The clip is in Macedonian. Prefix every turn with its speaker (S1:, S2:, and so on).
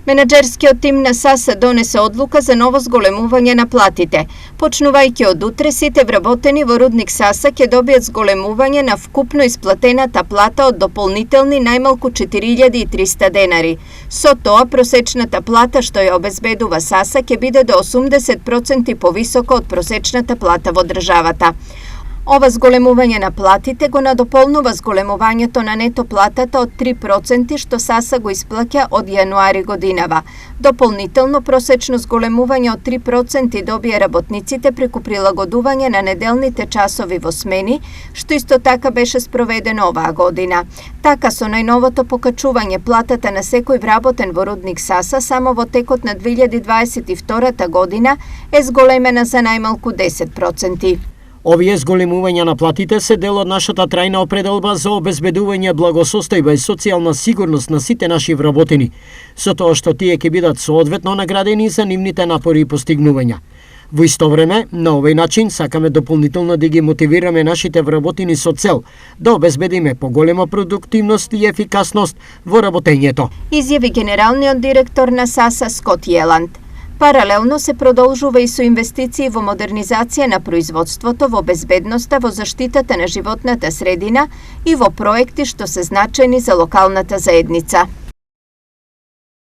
S1: Менаџерскиот тим на САСА донесе одлука за ново зголемување на платите. Почнувајќи од утре, сите вработени во рудник САСА ќе добијат зголемување на вкупно исплатената плата од дополнителни најмалку 4300 денари. Со тоа, просечната плата што ја обезбедува САСА ќе биде до 80% повисока од просечната плата во државата. Ова зголемување на платите го надополнува зголемувањето на нето платата од 3% што САСА го исплаќа од јануари годинава. Дополнително просечно зголемување од 3% добија работниците преку прилагодување на неделните часови во смени, што исто така беше спроведено оваа година. Така, со најновото покачување платата на секој вработен во рудник САСА само во текот на 2022 година е зголемена за најмалку 10%.
S2: Овие зголемувања на платите се дел од нашата трајна определба за обезбедување благосостојба и социјална сигурност на сите наши вработени, со тоа што тие ќе бидат соодветно наградени за нивните напори и постигнувања. Во исто време, на овој начин сакаме дополнително да ги мотивираме нашите вработени со цел да обезбедиме поголема продуктивност и ефикасност во работењето,
S1: изјави генералниот директор на САСА Скот Јеланд. Паралелно се продолжува и со инвестиции во модернизација на производството, во безбедноста, во заштитата на животната средина и во проекти што се значајни за локалната заедница.